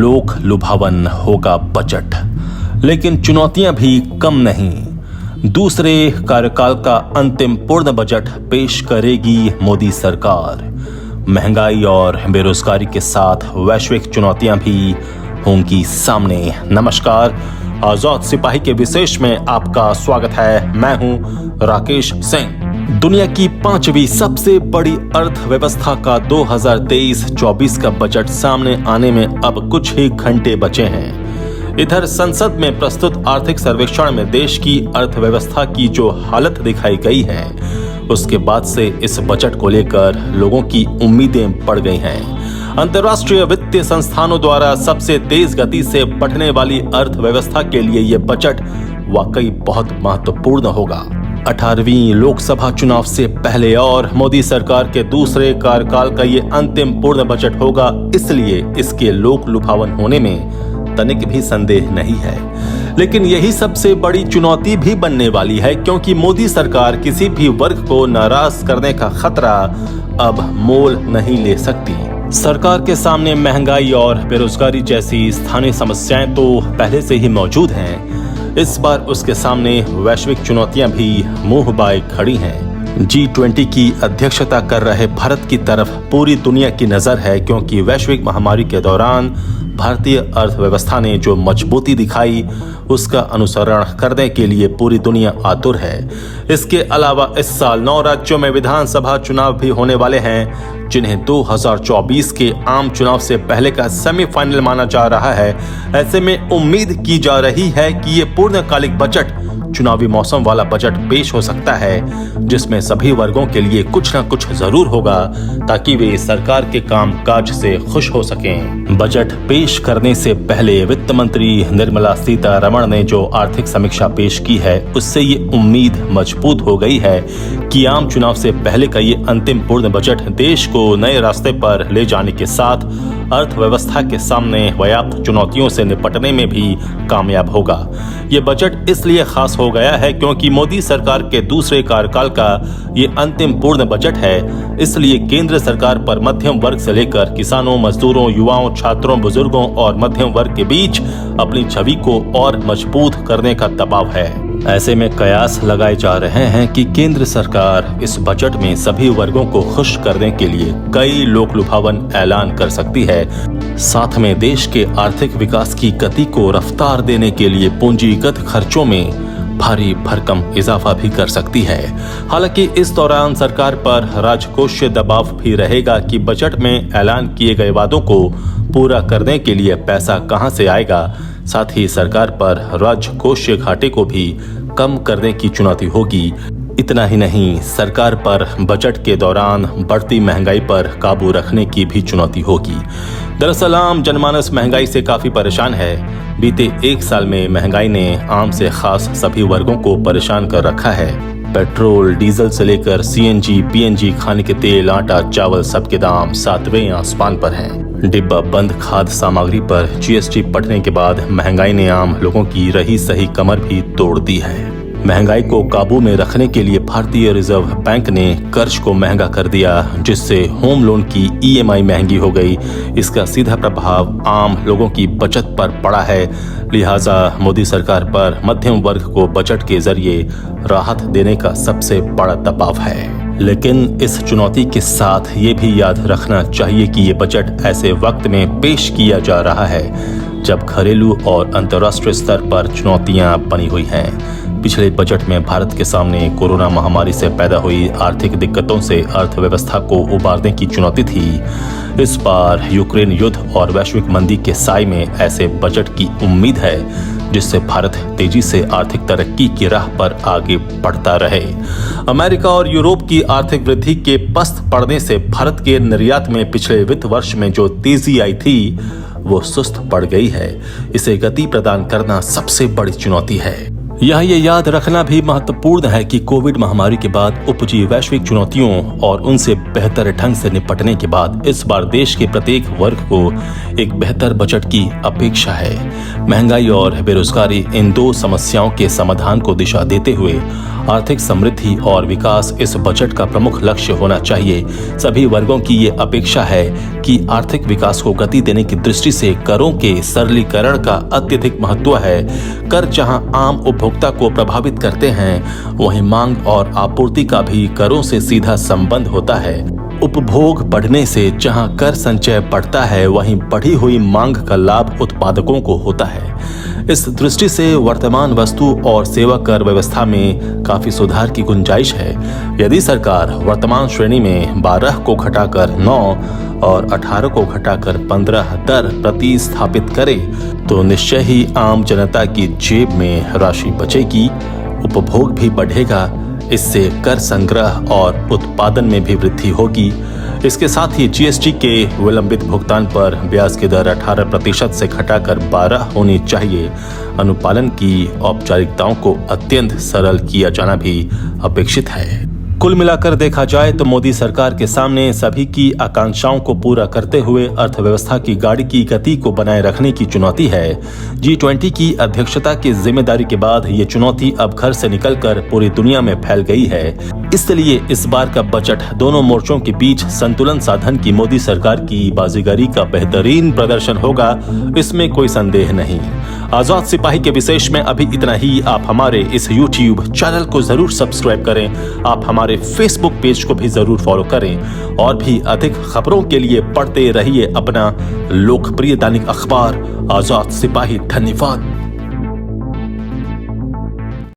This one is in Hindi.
लोक लुभावन होगा बजट, लेकिन चुनौतियां भी कम नहीं। दूसरे कार्यकाल का अंतिम पूर्ण बजट पेश करेगी मोदी सरकार। महंगाई और बेरोजगारी के साथ वैश्विक चुनौतियां भी होंगी सामने। नमस्कार, आजाद सिपाही के विशेष में आपका स्वागत है। मैं हूं राकेश सिंह। दुनिया की 5वीं सबसे बड़ी अर्थव्यवस्था का 2023-24 का बजट सामने आने में अब कुछ ही घंटे बचे हैं। इधर संसद में प्रस्तुत आर्थिक सर्वेक्षण में देश की अर्थव्यवस्था की जो हालत दिखाई गई है, उसके बाद से इस बजट को लेकर लोगों की उम्मीदें बढ़ गई हैं। अंतर्राष्ट्रीय वित्तीय संस्थानों द्वारा सबसे तेज गति से बढ़ने वाली अर्थव्यवस्था के लिए यह बजट वाकई बहुत महत्वपूर्ण होगा। 18वीं लोकसभा चुनाव से पहले और मोदी सरकार के दूसरे कार्यकाल का ये अंतिम पूर्ण बजट होगा, इसलिए इसके लोक लुभावन होने में तनिक भी संदेह नहीं है। लेकिन यही सबसे बड़ी चुनौती भी बनने वाली है, क्योंकि मोदी सरकार किसी भी वर्ग को नाराज करने का खतरा अब मोल नहीं ले सकती। सरकार के सामने महंगाई और बेरोजगारी जैसी स्थानीय समस्याएं तो पहले से ही मौजूद हैं। इस बार उसके सामने वैश्विक चुनौतियां भी मुंह बाए खड़ी हैं। G20 की अध्यक्षता कर रहे भारत की तरफ पूरी दुनिया की नजर है, क्योंकि वैश्विक महामारी के दौरान भारतीय अर्थव्यवस्था ने जो मजबूती दिखाई, उसका अनुसरण करने के लिए पूरी दुनिया आतुर है। इसके अलावा इस साल 9 राज्यों में विधानसभा चुनाव भी होने वाले हैं, जिन्हें 2024 के आम चुनाव से पहले का सेमीफाइनल माना जा रहा है। ऐसे में उम्मीद की जा रही है कि ये पूर्णकालिक बजट चुनावी मौसम वाला बजट पेश हो सकता है, जिसमें सभी वर्गों के लिए कुछ न कुछ जरूर होगा, ताकि वे सरकार के कामकाज से खुश हो सकें। बजट पेश करने से पहले वित्त मंत्री निर्मला सीतारमण ने जो आर्थिक समीक्षा पेश की है, उससे ये उम्मीद मजबूत हो गई है कि आम चुनाव से पहले का ये अंतिम पूर्ण बजट देश को नए रास्ते पर ले जाने के साथ अर्थव्यवस्था के सामने व्याप्त चुनौतियों से निपटने में भी कामयाब होगा। ये बजट इसलिए खास हो गया है क्योंकि मोदी सरकार के दूसरे कार्यकाल का ये अंतिम पूर्ण बजट है। इसलिए केंद्र सरकार पर मध्यम वर्ग से लेकर किसानों, मजदूरों, युवाओं, छात्रों, बुजुर्गों और मध्यम वर्ग के बीच अपनी छवि को और मजबूत करने का दबाव है। ऐसे में कयास लगाए जा रहे हैं कि केंद्र सरकार इस बजट में सभी वर्गों को खुश करने के लिए कई लोक लुभावन ऐलान कर सकती है। साथ में देश के आर्थिक विकास की गति को रफ्तार देने के लिए पूंजीगत खर्चों में भारी भरकम इजाफा भी कर सकती है। हालांकि इस दौरान सरकार पर राजकोषीय दबाव भी रहेगा कि बजट में ऐलान किए गए वादों को पूरा करने के लिए पैसा कहां से आएगा। साथ ही सरकार पर राजकोषीय घाटे को भी कम करने की चुनौती होगी। इतना ही नहीं, सरकार पर बजट के दौरान बढ़ती महंगाई पर काबू रखने की भी चुनौती होगी। दरअसल आम जनमानस महंगाई से काफी परेशान है। बीते एक साल में महंगाई ने आम से खास सभी वर्गों को परेशान कर रखा है। पेट्रोल, डीजल से लेकर CNG, PNG, खाने के तेल, आटा, चावल, सबके दाम 7वें आसमान पर हैं। डिब्बा बंद खाद्य सामग्री पर GST बढ़ने के बाद महंगाई ने आम लोगों की रही सही कमर भी तोड़ दी है। महंगाई को काबू में रखने के लिए भारतीय रिजर्व बैंक ने कर्ज को महंगा कर दिया, जिससे होम लोन की EMI महंगी हो गई। इसका सीधा प्रभाव आम लोगों की बचत पर पड़ा है। लिहाजा मोदी सरकार पर मध्यम वर्ग को बजट के जरिए राहत देने का सबसे बड़ा दबाव है। लेकिन इस चुनौती के साथ ये भी याद रखना चाहिए कि ये बजट ऐसे वक्त में पेश किया जा रहा है जब घरेलू और अंतर्राष्ट्रीय स्तर पर चुनौतियां बनी हुई हैं। पिछले बजट में भारत के सामने कोरोना महामारी से पैदा हुई आर्थिक दिक्कतों से अर्थव्यवस्था को उबारने की चुनौती थी। इस बार यूक्रेन युद्ध और वैश्विक मंदी के साए में ऐसे बजट की उम्मीद है, जिससे भारत तेजी से आर्थिक तरक्की की राह पर आगे बढ़ता रहे। अमेरिका और यूरोप की आर्थिक वृद्धि के पस्त पड़ने से भारत के निर्यात में पिछले वित्त वर्ष में जो तेजी आई थी, वो सुस्त पड़ गई है। इसे गति प्रदान करना सबसे बड़ी चुनौती है। यहाँ ये याद रखना भी महत्वपूर्ण है कि कोविड महामारी के बाद उपजी वैश्विक चुनौतियों और उनसे बेहतर ढंग से निपटने के बाद इस बार देश के प्रत्येक वर्ग को एक बेहतर बजट की अपेक्षा है। महंगाई और बेरोजगारी, इन दो समस्याओं के समाधान को दिशा देते हुए आर्थिक समृद्धि और विकास इस बजट का प्रमुख लक्ष्य होना चाहिए। सभी वर्गों की ये अपेक्षा है कि आर्थिक विकास को गति देने की दृष्टि से करों के सरलीकरण का अत्यधिक महत्व है। कर जहां आम उपभोक्ता को प्रभावित करते हैं, वहीं मांग और आपूर्ति का भी करों से सीधा संबंध होता है। उपभोग बढ़ने से जहां कर संचय बढ़ता है, वहीं बढ़ी हुई मांग का लाभ उत्पादकों को होता है। इस दृष्टि से वर्तमान वस्तु और सेवा कर व्यवस्था में काफी सुधार की गुंजाइश है। यदि सरकार वर्तमान श्रेणी में 12 को घटाकर 9 और 18 को घटाकर 15 दर प्रतिस्थापित करे, तो निश्चय ही आम जनता की जेब में राशि बचेगी, उपभोग भी बढ़ेगा। इससे कर संग्रह और उत्पादन में भी वृद्धि होगी। इसके साथ ही जीएसटी के विलंबित भुगतान पर ब्याज की दर 18% से घटाकर 12 होनी चाहिए। अनुपालन की औपचारिकताओं को अत्यंत सरल किया जाना भी अपेक्षित है। कुल मिलाकर देखा जाए तो मोदी सरकार के सामने सभी की आकांक्षाओं को पूरा करते हुए अर्थव्यवस्था की गाड़ी की गति को बनाए रखने की चुनौती है। G20 की अध्यक्षता की जिम्मेदारी के बाद ये चुनौती अब घर से निकलकर पूरी दुनिया में फैल गई है। इसलिए इस बार का बजट दोनों मोर्चों के बीच संतुलन साधन की मोदी सरकार की बाजीगरी का बेहतरीन प्रदर्शन होगा, इसमें कोई संदेह नहीं। आजाद सिपाही के विशेष में अभी इतना ही। आप हमारे इस YouTube चैनल को जरूर सब्सक्राइब करें। आप हमारे Facebook पेज को भी जरूर फॉलो करें और भी अधिक खबरों के लिए पढ़ते रहिए अपना लोकप्रिय दैनिक अखबार आजाद सिपाही। धन्यवाद।